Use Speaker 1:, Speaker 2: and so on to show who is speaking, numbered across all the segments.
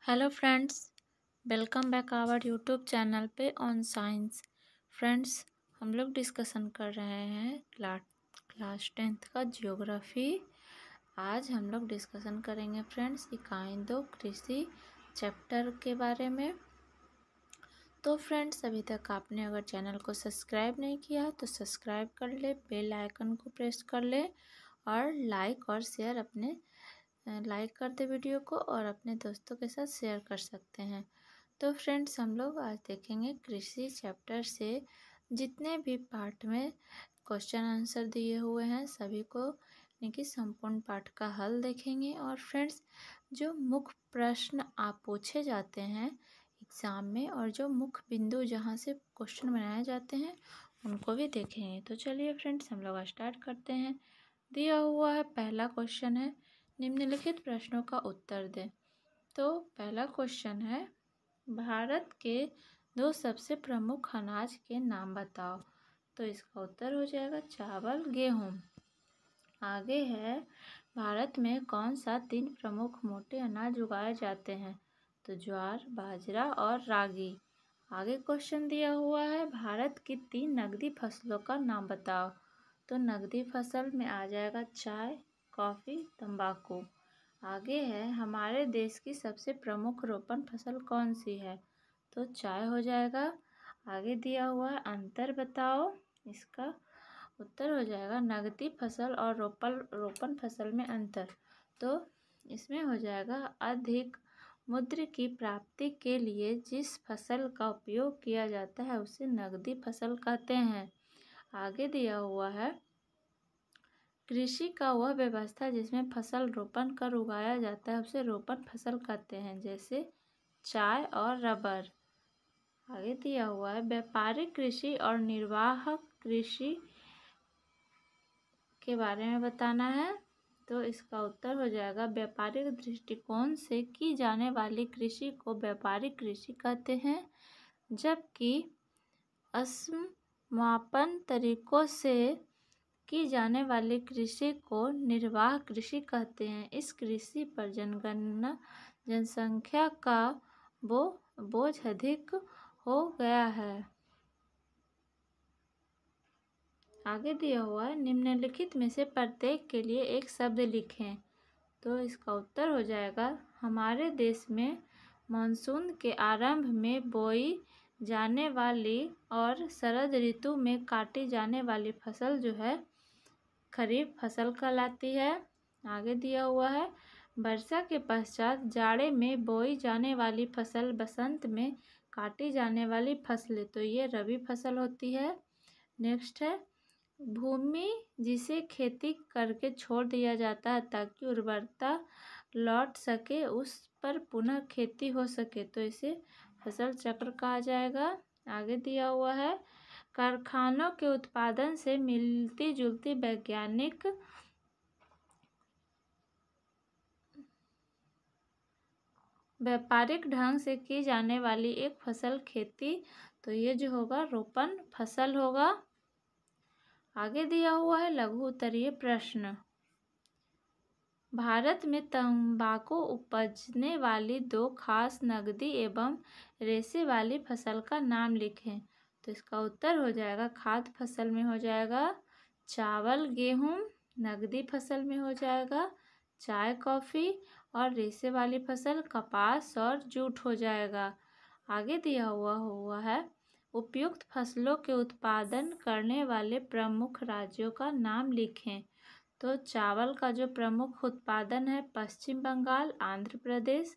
Speaker 1: Hello friends, welcome back our YouTube channel पे on science. Friends, हम लोग discussion कर रहे हैं क्लास 10th का ज्योग्राफी। आज हम लोग डिस्कशन करेंगे फ्रेंड्स इकाई 2 कृषि चैप्टर के बारे में। तो फ्रेंड्स, अभी तक आपने अगर चैनल को सब्सक्राइब नहीं किया है तो सब्सक्राइब कर ले, बेल आइकन को प्रेस कर ले और लाइक और शेयर लाइक कर दे वीडियो को और अपने दोस्तों के साथ शेयर कर सकते हैं। तो फ्रेंड्स, हम लोग आज देखेंगे कृषि चैप्टर से जितने भी पार्ट में क्वेश्चन आंसर दिए हुए हैं सभी को यानी कि संपूर्ण पाठ का हल देखेंगे। और फ्रेंड्स, जो मुख्य प्रश्न आप पूछे जाते हैं एग्ज़ाम में और जो मुख्य बिंदु जहाँ से क्वेश्चन बनाए जाते हैं उनको भी देखेंगे। तो चलिए फ्रेंड्स, हम लोग स्टार्ट करते हैं। दिया हुआ है पहला क्वेश्चन है, निम्नलिखित प्रश्नों का उत्तर दें। तो पहला क्वेश्चन है, भारत के 2 सबसे प्रमुख अनाज के नाम बताओ। तो इसका उत्तर हो जाएगा चावल, गेहूँ। आगे है, भारत में कौन सा 3 प्रमुख मोटे अनाज उगाए जाते हैं। तो ज्वार, बाजरा और रागी। आगे क्वेश्चन दिया हुआ है, भारत की 3 नकदी फसलों का नाम बताओ। तो नकदी फसल में आ जाएगा चाय, कॉफ़ी, तंबाकू। आगे है, हमारे देश की सबसे प्रमुख रोपण फसल कौन सी है। तो चाय हो जाएगा। आगे दिया हुआ है, अंतर बताओ। इसका उत्तर हो जाएगा नकदी फसल और रोपण फसल में अंतर। तो इसमें हो जाएगा अधिक मूल्य की प्राप्ति के लिए जिस फसल का उपयोग किया जाता है उसे नकदी फसल कहते हैं। आगे दिया हुआ है, कृषि का वह व्यवस्था जिसमें फसल रोपण कर उगाया जाता है उसे रोपण फसल कहते हैं, जैसे चाय और रबर। आगे दिया हुआ है, व्यापारिक कृषि और निर्वाहक कृषि के बारे में बताना है। तो इसका उत्तर हो जाएगा व्यापारिक दृष्टिकोण से की जाने वाली कृषि को व्यापारिक कृषि कहते हैं, जबकि असमापन तरीकों से की जाने वाली कृषि को निर्वाह कृषि कहते हैं। इस कृषि पर जनसंख्या का बोझ अधिक हो गया है। आगे दिया हुआ है, निम्नलिखित में से प्रत्येक के लिए एक शब्द लिखें। तो इसका उत्तर हो जाएगा, हमारे देश में मानसून के आरंभ में बोई जाने वाली और शरद ऋतु में काटी जाने वाली फसल जो है खरीफ फसल कहलाती है। आगे दिया हुआ है, वर्षा के पश्चात जाड़े में बोई जाने वाली फसल बसंत में काटी जाने वाली फसलें, तो ये रबी फसल होती है। नेक्स्ट है, भूमि जिसे खेती करके छोड़ दिया जाता है ताकि उर्वरता लौट सके, उस पर पुनः खेती हो सके, तो इसे फसल चक्र कहा जाएगा। आगे दिया हुआ है, कारखानों के उत्पादन से मिलती जुलती व्यापारिक ढंग से की जाने वाली एक फसल खेती, तो ये जो होगा रोपण फसल होगा। आगे दिया हुआ है लघु उत्तरीय प्रश्न, भारत में तंबाकू उपजने वाली 2 खास नकदी एवं रेशे वाली फसल का नाम लिखें। तो इसका उत्तर हो जाएगा, खाद्य फसल में हो जाएगा चावल, गेहूँ। नकदी फसल में हो जाएगा चाय, कॉफ़ी और रेशे वाली फसल कपास और जूट हो जाएगा। आगे दिया हुआ है, उपयुक्त फसलों के उत्पादन करने वाले प्रमुख राज्यों का नाम लिखें। तो चावल का जो प्रमुख उत्पादन है पश्चिम बंगाल, आंध्र प्रदेश।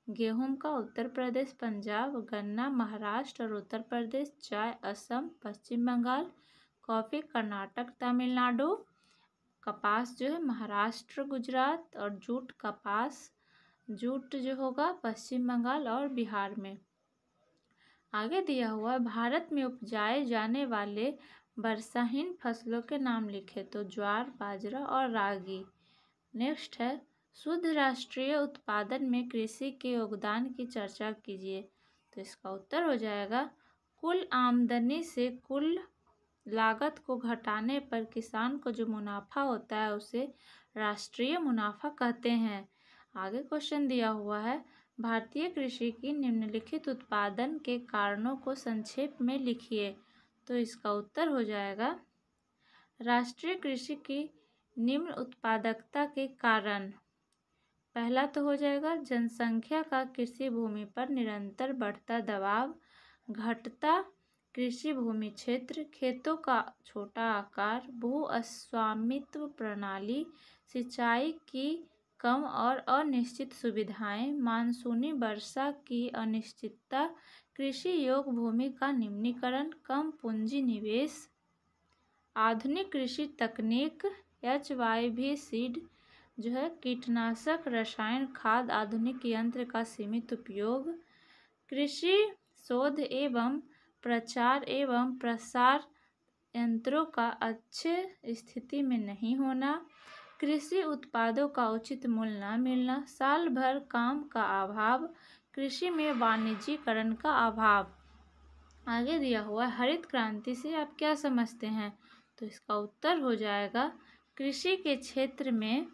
Speaker 1: गेहूं का उत्तर प्रदेश, पंजाब। गन्ना महाराष्ट्र और उत्तर प्रदेश। चाय असम, पश्चिम बंगाल। कॉफ़ी कर्नाटक, तमिलनाडु। कपास जो है महाराष्ट्र, गुजरात। और जूट जो होगा पश्चिम बंगाल और बिहार में। आगे दिया हुआ है, भारत में उपजाए जाने वाले वर्षाहीन फसलों के नाम लिखे। तो ज्वार, बाजरा और रागी। नेक्स्ट है, शुद्ध राष्ट्रीय उत्पादन में कृषि के योगदान की चर्चा कीजिए। तो इसका उत्तर हो जाएगा, कुल आमदनी से कुल लागत को घटाने पर किसान को जो मुनाफा होता है उसे राष्ट्रीय मुनाफा कहते हैं। आगे क्वेश्चन दिया हुआ है, भारतीय कृषि की निम्नलिखित उत्पादन के कारणों को संक्षेप में लिखिए। तो इसका उत्तर हो जाएगा राष्ट्रीय कृषि की निम्न उत्पादकता के कारण। पहला तो हो जाएगा जनसंख्या का कृषि भूमि पर निरंतर बढ़ता दबाव, घटता कृषि भूमि क्षेत्र, खेतों का छोटा आकार, भू स्वामित्व प्रणाली, सिंचाई की कम और अनिश्चित सुविधाएं, मानसूनी वर्षा की अनिश्चितता, कृषि योग्य भूमि का निम्नीकरण, कम पूंजी निवेश, आधुनिक कृषि तकनीक, HYV सीड जो है कीटनाशक, रसायन खाद, आधुनिक यंत्र का सीमित उपयोग, कृषि शोध एवं प्रचार एवं प्रसार यंत्रों का अच्छे स्थिति में नहीं होना, कृषि उत्पादों का उचित मूल्य न मिलना, साल भर काम का अभाव, कृषि में वाणिज्यीकरण का अभाव। आगे दिया हुआ हरित क्रांति से आप क्या समझते हैं? तो इसका उत्तर हो जाएगा कृषि के क्षेत्र में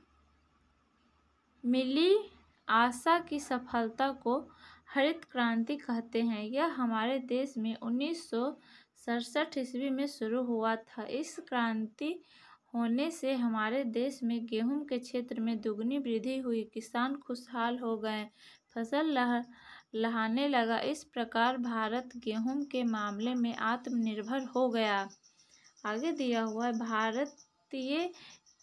Speaker 1: मिली आशा की सफलता को हरित क्रांति कहते हैं। यह हमारे देश में 1967 ईस्वी में शुरू हुआ था। इस क्रांति होने से हमारे देश में गेहूं के क्षेत्र में दुगनी वृद्धि हुई, किसान खुशहाल हो गए, फसल लहाने लगा। इस प्रकार भारत गेहूं के मामले में आत्मनिर्भर हो गया। आगे दिया हुआ है भारतीय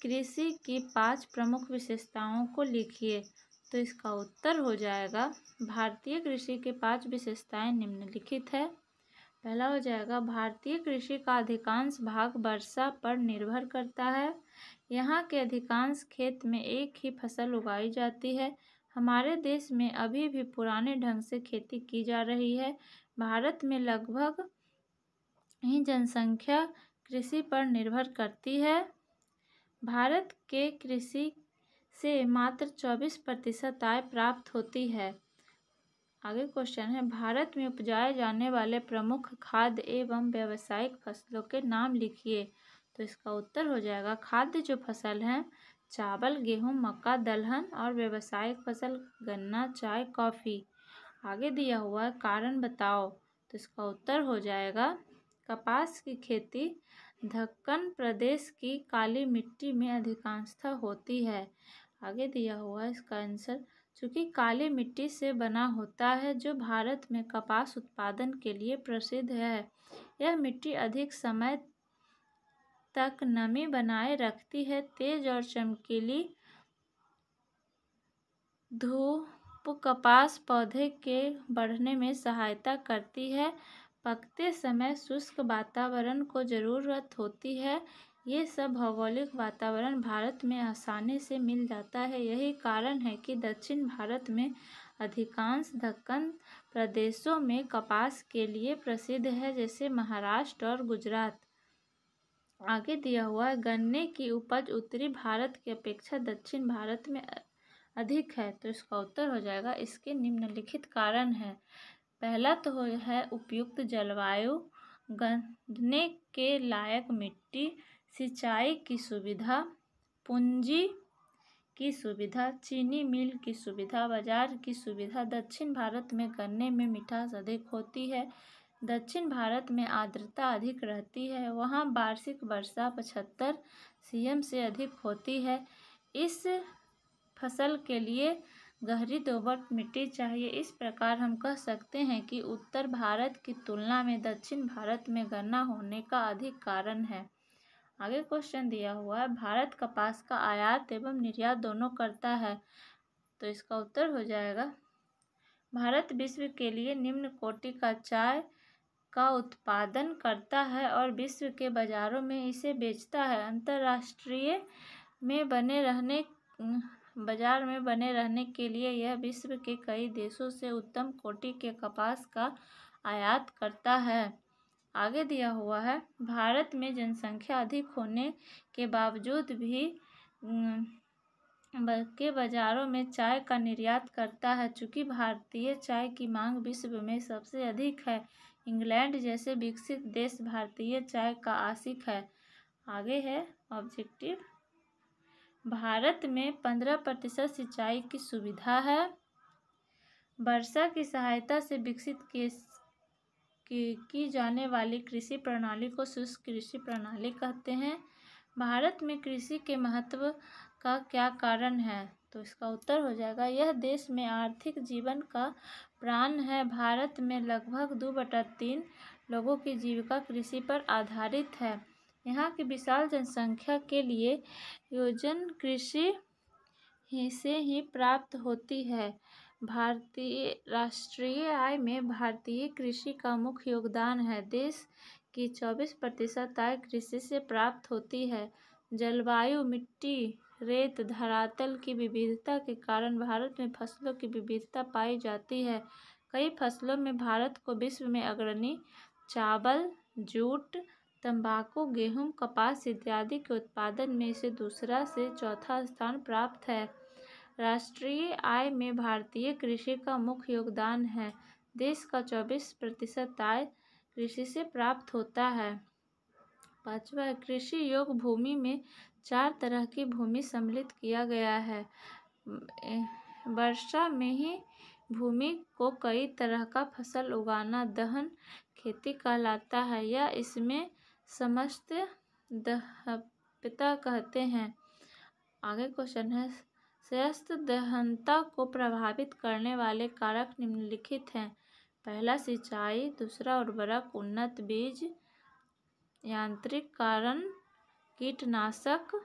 Speaker 1: कृषि की 5 प्रमुख विशेषताओं को लिखिए। तो इसका उत्तर हो जाएगा भारतीय कृषि के 5 विशेषताएं निम्नलिखित है। पहला हो जाएगा भारतीय कृषि का अधिकांश भाग वर्षा पर निर्भर करता है। यहाँ के अधिकांश खेत में एक ही फसल उगाई जाती है। हमारे देश में अभी भी पुराने ढंग से खेती की जा रही है। भारत में लगभग ही जनसंख्या कृषि पर निर्भर करती है। भारत के कृषि से मात्र 24% आय प्राप्त होती है। आगे क्वेश्चन है भारत में उपजाए जाने वाले प्रमुख खाद्य एवं व्यावसायिक फसलों के नाम लिखिए। तो इसका उत्तर हो जाएगा खाद्य जो फसल हैं चावल, गेहूं, मक्का, दलहन और व्यावसायिक फसल गन्ना, चाय, कॉफ़ी। आगे दिया हुआ है कारण बताओ। तो इसका उत्तर हो जाएगा कपास की खेती दक्कन प्रदेश की काली मिट्टी में अधिकांशतः होती है। आगे दिया हुआ है इसका आंसर चूँकि काली मिट्टी से बना होता है जो भारत में कपास उत्पादन के लिए प्रसिद्ध है। यह मिट्टी अधिक समय तक नमी बनाए रखती है। तेज और चमकीली धूप कपास पौधे के बढ़ने में सहायता करती है। पकते समय शुष्क वातावरण को ज़रूरत होती है। ये सब भौगोलिक वातावरण भारत में आसानी से मिल जाता है। यही कारण है कि दक्षिण भारत में अधिकांश दक्कन प्रदेशों में कपास के लिए प्रसिद्ध है, जैसे महाराष्ट्र और गुजरात। आगे दिया हुआ है गन्ने की उपज उत्तरी भारत की अपेक्षा दक्षिण भारत में अधिक है। तो इसका उत्तर हो जाएगा इसके निम्नलिखित कारण है। पहला तो है उपयुक्त जलवायु, गन्ने के लायक मिट्टी, सिंचाई की सुविधा, पूंजी की सुविधा, चीनी मिल की सुविधा, बाजार की सुविधा। दक्षिण भारत में गन्ने में मिठास अधिक होती है। दक्षिण भारत में आर्द्रता अधिक रहती है। वहाँ वार्षिक वर्षा 75 cm से अधिक होती है। इस फसल के लिए गहरी दोमट मिट्टी चाहिए। इस प्रकार हम कह सकते हैं कि उत्तर भारत की तुलना में दक्षिण भारत में गन्ना होने का अधिक कारण है। आगे क्वेश्चन दिया हुआ है भारत कपास का आयात एवं निर्यात दोनों करता है। तो इसका उत्तर हो जाएगा भारत विश्व के लिए निम्न कोटि का चाय का उत्पादन करता है और विश्व के बाज़ारों में इसे बेचता है। अंतर्राष्ट्रीय बाजार में बने रहने के लिए यह विश्व के कई देशों से उत्तम कोटि के कपास का आयात करता है। आगे दिया हुआ है भारत में जनसंख्या अधिक होने के बावजूद भी के बाज़ारों में चाय का निर्यात करता है। चूँकि भारतीय चाय की मांग विश्व में सबसे अधिक है, इंग्लैंड जैसे विकसित देश भारतीय चाय का आशिक है। आगे है ऑब्जेक्टिव भारत में 15% सिंचाई की सुविधा है। वर्षा की सहायता से विकसित की जाने वाली कृषि प्रणाली को शुष्क कृषि प्रणाली कहते हैं। भारत में कृषि के महत्व का क्या कारण है? तो इसका उत्तर हो जाएगा, यह देश में आर्थिक जीवन का प्राण है। भारत में लगभग 2/3 लोगों की जीविका कृषि पर आधारित है। यहाँ की विशाल जनसंख्या के लिए योजन कृषि से ही प्राप्त होती है। भारतीय राष्ट्रीय आय में भारतीय कृषि का मुख्य योगदान है। देश की 24% आय कृषि से प्राप्त होती है। जलवायु, मिट्टी, रेत, धरातल की विविधता के कारण भारत में फसलों की विविधता पाई जाती है। कई फसलों में भारत को विश्व में अग्रणी चावल, जूट, तंबाकू, गेहूं, कपास इत्यादि के उत्पादन में इसे दूसरा से चौथा स्थान प्राप्त है। राष्ट्रीय आय में भारतीय कृषि का मुख्य योगदान है। देश का 24% आय कृषि से प्राप्त होता है। 5वां, कृषि योग्य भूमि में 4 तरह की भूमि सम्मिलित किया गया है। वर्षा में ही भूमि को कई तरह का फसल उगाना दहन खेती कहलाता है या इसमें समस्त दहनता कहते हैं। आगे क्वेश्चन है, स्वस्थ दहनता को प्रभावित करने वाले कारक निम्नलिखित हैं। पहला सिंचाई, दूसरा उर्वरक, उन्नत बीज, यांत्रिक कारण, कीटनाशक।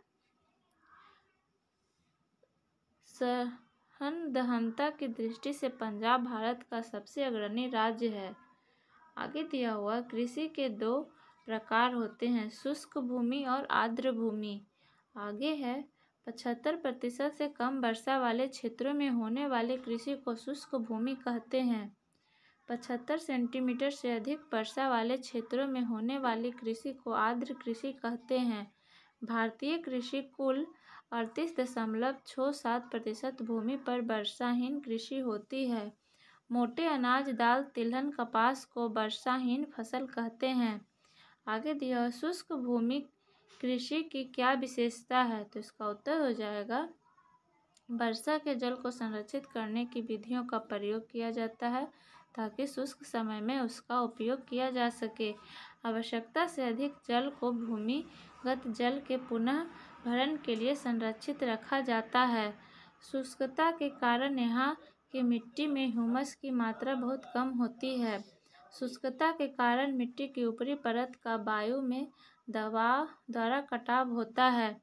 Speaker 1: सघन दहनता की दृष्टि से पंजाब भारत का सबसे अग्रणी राज्य है। आगे दिया हुआ, कृषि के 2 प्रकार होते हैं, शुष्क भूमि और आर्द्र भूमि। आगे है, 75% से कम वर्षा वाले क्षेत्रों में होने वाले कृषि को शुष्क भूमि कहते हैं। 75 सेंटीमीटर से अधिक वर्षा वाले क्षेत्रों में होने वाली कृषि को आर्द्र कृषि कहते हैं। भारतीय कृषि कुल 38.67% भूमि पर वर्षाहीन कृषि होती है। मोटे अनाज, दाल, तिलहन, कपास को वर्षाहीन फसल कहते हैं। आगे दिया, शुष्क भूमि कृषि की क्या विशेषता है? तो इसका उत्तर हो जाएगा, वर्षा के जल को संरक्षित करने की विधियों का प्रयोग किया जाता है ताकि शुष्क समय में उसका उपयोग किया जा सके। आवश्यकता से अधिक जल को भूमिगत जल के पुनः भरण के लिए संरक्षित रखा जाता है। शुष्कता के कारण यहाँ की मिट्टी में ह्यूमस की मात्रा बहुत कम होती है। शुष्कता के कारण मिट्टी की ऊपरी परत का वायु में दबाव द्वारा कटाव होता है।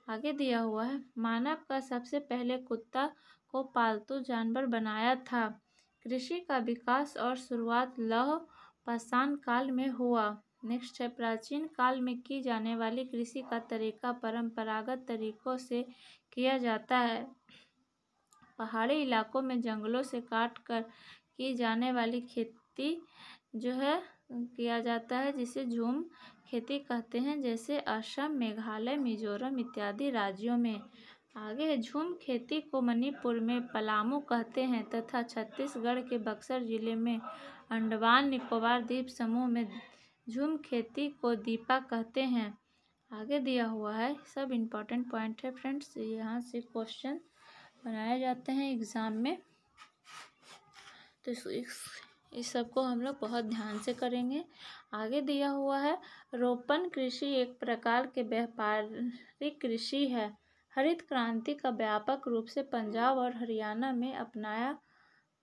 Speaker 1: आगे दिया हुआ है, मानव का सबसे पहले कुत्ता को पालतू जानवर बनाया था। कृषि का विकास और शुरुआत लौह पाषाण काल में हुआ। नेक्स्ट है, प्राचीन काल में की जाने वाली कृषि का तरीका परंपरागत तरीकों से किया जाता है। पहाड़ी इलाकों में जंगलों से काट कर की जाने वाली खेती जो है किया जाता है, जिसे झूम खेती कहते हैं, जैसे असम, मेघालय, मिजोरम इत्यादि राज्यों में। आगे है, झूम खेती को मणिपुर में पलामू कहते हैं तथा छत्तीसगढ़ के बक्सर जिले में अंडमान निकोबार द्वीप समूह में झूम खेती को दीपा कहते हैं। आगे दिया हुआ है, सब इम्पोर्टेंट पॉइंट है फ्रेंड्स, यहाँ से क्वेश्चन बनाए जाते हैं एग्ज़ाम में, तो इस सब को हम लोग बहुत ध्यान से करेंगे। आगे दिया हुआ है, रोपण कृषि एक प्रकार के व्यापारिक कृषि है। हरित क्रांति का व्यापक रूप से पंजाब और हरियाणा में अपनाया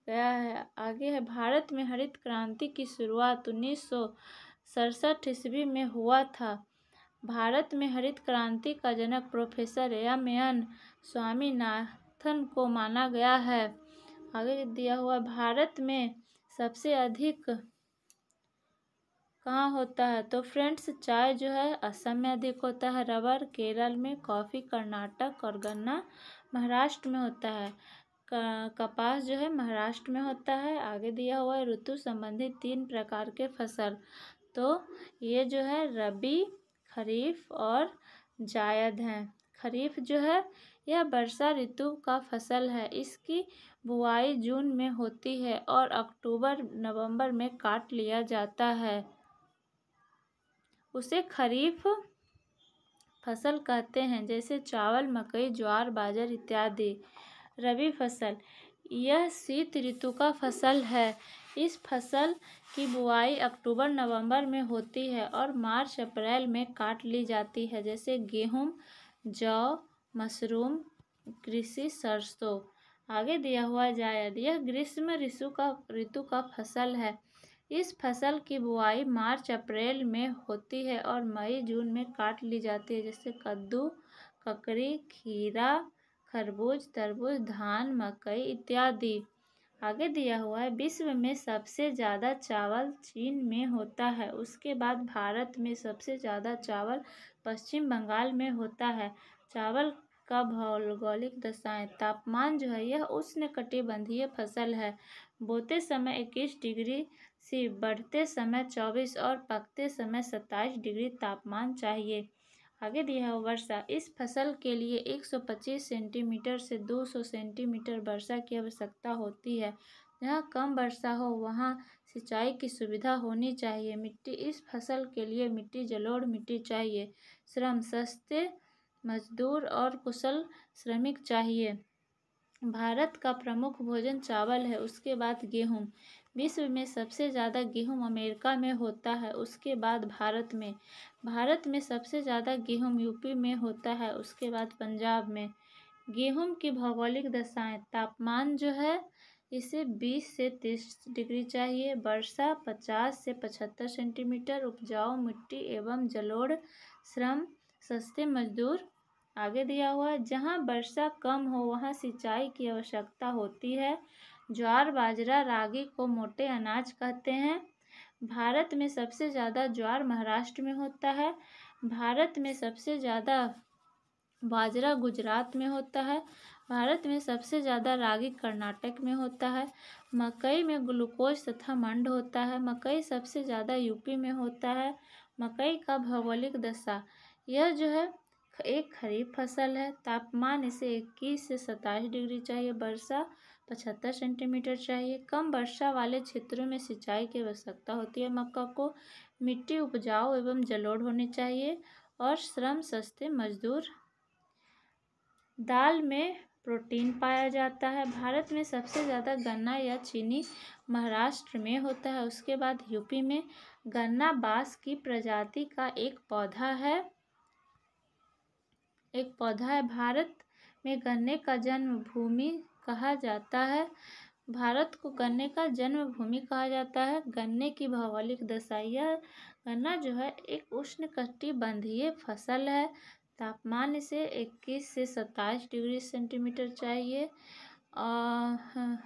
Speaker 1: गया है। आगे है, भारत में हरित क्रांति की शुरुआत 1967 ईस्वी में हुआ था। भारत में हरित क्रांति का जनक प्रोफेसर एम स्वामीनाथन को माना गया है। आगे दिया हुआ, भारत में सबसे अधिक कहाँ होता है? तो फ्रेंड्स, चाय जो है असम में अधिक होता है, रबर केरल में, कॉफ़ी कर्नाटक और गन्ना महाराष्ट्र में होता है। कपास जो है महाराष्ट्र में होता है। आगे दिया हुआ है, ऋतु संबंधित 3 प्रकार के फसल, तो ये जो है रबी, खरीफ और जायद हैं। खरीफ जो है यह वर्षा ऋतु का फसल है। इसकी बुआई जून में होती है और अक्टूबर नवंबर में काट लिया जाता है। उसे खरीफ फसल कहते हैं, जैसे चावल, मकई, ज्वार, बाजरा इत्यादि। रबी फसल यह शीत ऋतु का फसल है। इस फसल की बुआई अक्टूबर नवंबर में होती है और मार्च अप्रैल में काट ली जाती है, जैसे गेहूं, जौ, मशरूम, कृषि, सरसों। आगे दिया हुआ जायद। यह ग्रीष्म ऋतु का फसल है। इस फसल की बुआई मार्च अप्रैल में होती है और मई जून में काट ली जाती है, जैसे कद्दू, ककड़ी, खीरा, खरबूज, तरबूज, धान, मकई इत्यादि। आगे दिया हुआ है, विश्व में सबसे ज़्यादा चावल चीन में होता है। उसके बाद भारत में सबसे ज़्यादा चावल पश्चिम बंगाल में होता है। चावल का भौगोलिक दशाएं। तापमान जो है यह उष्णकटिबंधीय फसल है। बोते समय 21 डिग्री से, बढ़ते समय 24 और पकते समय 27 डिग्री तापमान चाहिए। आगे दिया है वर्षा। इस फसल के लिए 125 सेंटीमीटर से 200 सेंटीमीटर वर्षा की आवश्यकता होती है। जहाँ कम वर्षा हो वहाँ सिंचाई की सुविधा होनी चाहिए। मिट्टी। इस फसल के लिए मिट्टी जलोढ़ मिट्टी चाहिए। श्रम। सस्ते मजदूर और कुशल श्रमिक चाहिए। भारत का प्रमुख भोजन चावल है, उसके बाद गेहूँ। विश्व में सबसे ज़्यादा गेहूँ अमेरिका में होता है, उसके बाद भारत में। भारत में सबसे ज़्यादा गेहूँ यूपी में होता है, उसके बाद पंजाब में। गेहूँ की भौगोलिक दशाएं। तापमान जो है इसे 20 से 30 डिग्री चाहिए। वर्षा 50 से 75 सेंटीमीटर। उपजाऊ मिट्टी एवं जलोढ़। श्रम। सस्ते मजदूर। आगे दिया हुआ है, जहाँ वर्षा कम हो वहाँ सिंचाई की आवश्यकता होती है। ज्वार, बाजरा, रागी को मोटे अनाज कहते हैं। भारत में सबसे ज़्यादा ज्वार महाराष्ट्र में होता है। भारत में सबसे ज़्यादा बाजरा गुजरात में होता है। भारत में सबसे ज़्यादा रागी कर्नाटक में होता है। मकई में ग्लूकोज तथा मंड होता है। मकई सबसे ज़्यादा यूपी में होता है। मकई का भौगोलिक दशा। यह जो है एक खरीफ फसल है। तापमान इसे 21 से 27 डिग्री चाहिए। वर्षा 75 सेंटीमीटर चाहिए। कम वर्षा वाले क्षेत्रों में सिंचाई की आवश्यकता होती है। मक्का को। मिट्टी उपजाऊ एवं जलोढ़ होनी चाहिए और श्रम सस्ते मजदूर। दाल में प्रोटीन पाया जाता है। भारत में सबसे ज़्यादा गन्ना या चीनी महाराष्ट्र में होता है, उसके बाद यूपी में। गन्ना बांस की प्रजाति का एक पौधा है। भारत में गन्ने का जन्मभूमि कहा जाता है। भारत को गन्ने का जन्मभूमि कहा जाता है। गन्ने की भौगोलिक दशा। यह गन्ना जो है एक उष्णकटिबंधीय फसल है। तापमान इसे 21 से 27 डिग्री सेंटीमीटर चाहिए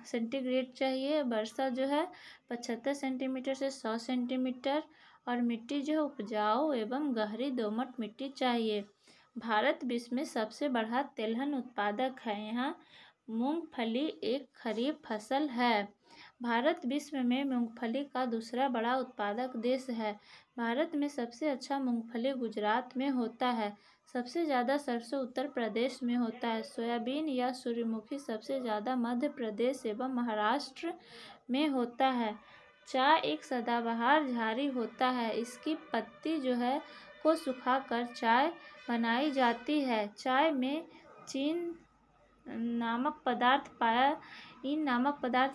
Speaker 1: सेंटीग्रेड चाहिए। वर्षा जो है 75 सेंटीमीटर से 100 सेंटीमीटर और मिट्टी जो है उपजाऊ एवं गहरी दोमट मिट्टी चाहिए। भारत विश्व में सबसे बड़ा तिलहन उत्पादक है। यहाँ मूंगफली एक खरीफ फसल है। भारत विश्व में मूंगफली का दूसरा बड़ा उत्पादक देश है। भारत में सबसे अच्छा मूंगफली गुजरात में होता है। सबसे ज़्यादा सरसों उत्तर प्रदेश में होता है। सोयाबीन या सूर्यमुखी सबसे ज़्यादा मध्य प्रदेश एवं महाराष्ट्र में होता है। चाय एक सदाबहार झाड़ी होता है। इसकी पत्ती जो है को सुखाकर चाय बनाई जाती है। चाय में इन नामक पदार्थ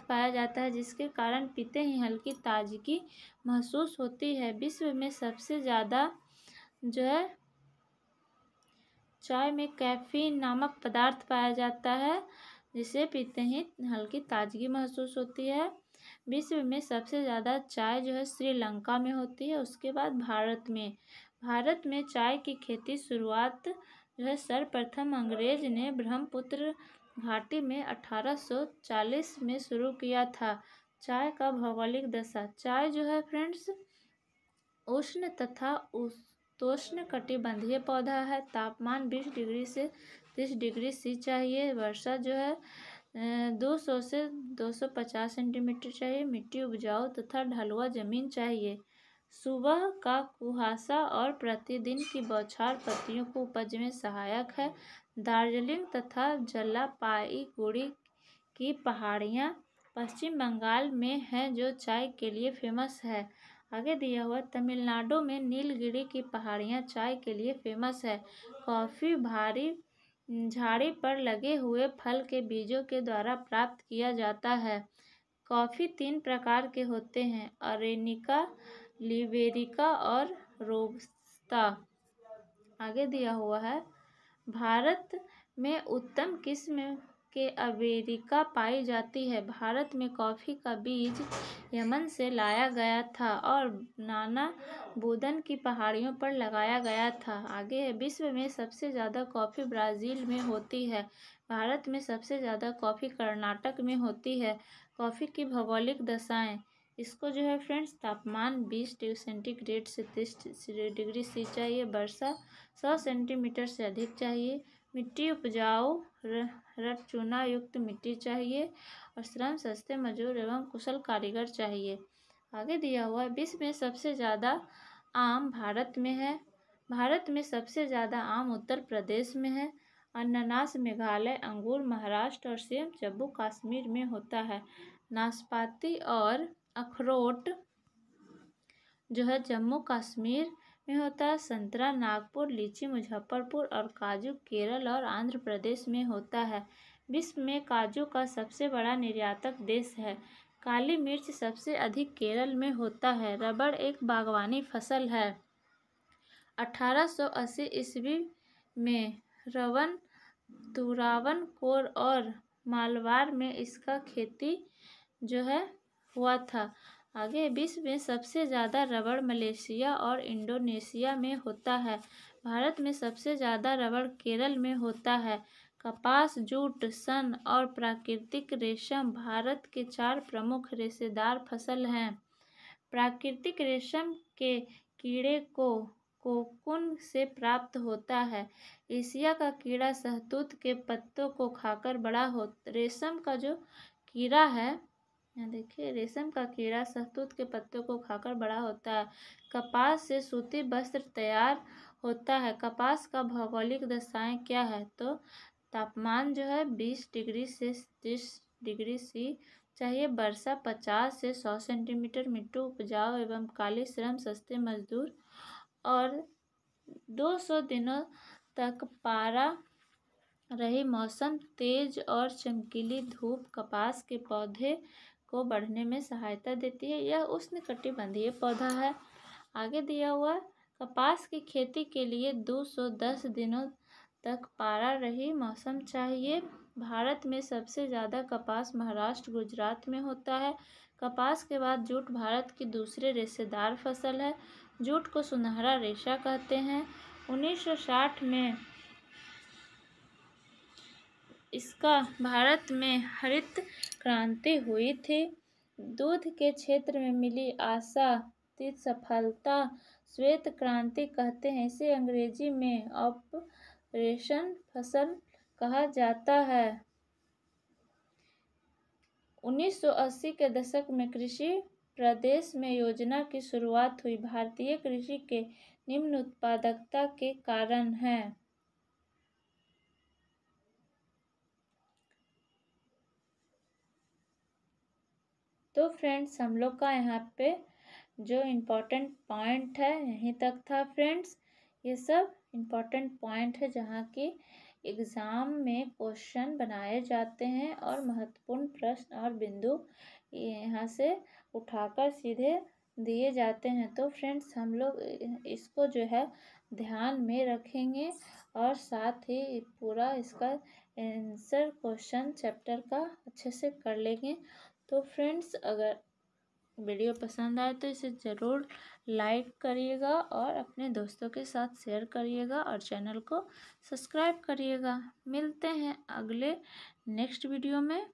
Speaker 1: पाया जाता है, जिसके कारण पीते ही हल्की ताजगी महसूस होती है। विश्व में सबसे ज़्यादा जो है चाय में कैफीन नामक पदार्थ पाया जाता है, जिसे पीते ही हल्की ताजगी महसूस होती है। विश्व में सबसे ज़्यादा चाय जो है श्रीलंका में होती है, उसके बाद भारत में चाय की खेती शुरुआत जो है सर्वप्रथम अंग्रेज ने ब्रह्मपुत्र घाटी में 1840 में शुरू किया था। चाय का भौगोलिक दशा। चाय जो है फ्रेंड्स उष्ण तथा उपोष्ण कटिबंधीय पौधा है। तापमान 20 डिग्री से 30 डिग्री सी चाहिए। वर्षा जो है 200 से 250 सेंटीमीटर चाहिए। मिट्टी उपजाऊ तथा ढलुआ जमीन चाहिए। सुबह का कुहासा और प्रतिदिन की बौछार पत्तियों को उपज में सहायक है। दार्जिलिंग तथा जलपाईगुड़ी की पहाड़ियाँ पश्चिम बंगाल में हैं, जो चाय के लिए फेमस है। आगे दिया हुआ तमिलनाडु में नीलगिरी की पहाड़ियाँ चाय के लिए फेमस है। कॉफ़ी भारी झाड़ी पर लगे हुए फल के बीजों के द्वारा प्राप्त किया जाता है। कॉफ़ी 3 प्रकार के होते हैं, अरेबिका, लिबेरिका और रोबस्ता। आगे दिया हुआ है, भारत में उत्तम किस्म के अरेबिका पाई जाती है। भारत में कॉफ़ी का बीज यमन से लाया गया था और नाना बुदन की पहाड़ियों पर लगाया गया था। आगे है, विश्व में सबसे ज़्यादा कॉफ़ी ब्राज़ील में होती है। भारत में सबसे ज़्यादा कॉफ़ी कर्नाटक में होती है। कॉफ़ी की भौगोलिक दशाएं, इसको जो है फ्रेंड्स, तापमान 20 डिग्री सेंटीग्रेड से 30 डिग्री सी चाहिए। वर्षा 100 सेंटीमीटर से अधिक चाहिए। मिट्टी उपजाऊ रट चूना युक्त मिट्टी चाहिए और श्रम सस्ते, मजदूर एवं कुशल कारीगर चाहिए। आगे दिया हुआ है, विश्व में सबसे ज़्यादा आम भारत में है। भारत में सबसे ज़्यादा आम उत्तर प्रदेश में है। अनानास मेघालय, अंगूर महाराष्ट्र और सेब जम्मू कश्मीर में होता है। नाशपाती और अखरोट जो है जम्मू कश्मीर में होता है। संतरा नागपुर, लीची मुजफ्फरपुर और काजू केरल और आंध्र प्रदेश में होता है। विश्व में काजू का सबसे बड़ा निर्यातक देश है। काली मिर्च सबसे अधिक केरल में होता है। रबड़ एक बागवानी फसल है। 1880 ईस्वी में रवन, तुरावनकोर और मालवार में इसका खेती जो है हुआ था। आगे, विश्व में सबसे ज़्यादा रबड़ मलेशिया और इंडोनेशिया में होता है। भारत में सबसे ज़्यादा रबड़ केरल में होता है। कपास, जूट, सन और प्राकृतिक रेशम भारत के 4 प्रमुख रेशेदार फसल हैं। प्राकृतिक रेशम के कीड़े को कोकून से प्राप्त होता है। एशिया का कीड़ा शहतूत के पत्तों को खाकर बड़ा होता। रेशम का जो कीड़ा है, यहाँ देखिए, रेशम का कीड़ा शहतूत के पत्तों को खाकर बड़ा होता है। कपास से सूती वस्त्र तैयार होता है। कपास का भौगोलिक दशाएं क्या है? तो तापमान जो है 20 डिग्री से 30 डिग्री सी चाहिए। वर्षा 50 से 100 सेंटीमीटर। मिट्टी उपजाऊ एवं काली, श्रम सस्ते, मजदूर और 200 दिनों तक पारा रही मौसम, तेज और चमकीली धूप कपास के पौधे को बढ़ने में सहायता देती है। यह उष्णकटिबंधीय पौधा है। आगे दिया हुआ, कपास की खेती के लिए 210 दिनों तक पारा रही मौसम चाहिए। भारत में सबसे ज़्यादा कपास महाराष्ट्र, गुजरात में होता है। कपास के बाद जूट भारत की दूसरी रेशेदार फसल है। जूट को सुनहरा रेशा कहते हैं। 1960 में इसका भारत में हरित क्रांति हुई थी। दूध के क्षेत्र में मिली आशातीत सफलता श्वेत क्रांति कहते हैं। इसे अंग्रेजी में ऑपरेशन फसल कहा जाता है। 1980 के दशक में कृषि प्रदेश में योजना की शुरुआत हुई। भारतीय कृषि के निम्न उत्पादकता के कारण है। तो फ्रेंड्स, हम लोग का यहाँ पे जो इम्पोर्टेंट पॉइंट है यहीं तक था फ्रेंड्स। ये सब इम्पोर्टेंट पॉइंट है जहाँ की एग्ज़ाम में क्वेश्चन बनाए जाते हैं और महत्वपूर्ण प्रश्न और बिंदु यहाँ से उठाकर सीधे दिए जाते हैं। तो फ्रेंड्स, हम लोग इसको जो है ध्यान में रखेंगे और साथ ही पूरा इसका आंसर क्वेश्चन चैप्टर का अच्छे से कर लेंगे। तो फ्रेंड्स, अगर वीडियो पसंद आए तो इसे ज़रूर लाइक करिएगा और अपने दोस्तों के साथ शेयर करिएगा और चैनल को सब्सक्राइब करिएगा। मिलते हैं अगले नेक्स्ट वीडियो में।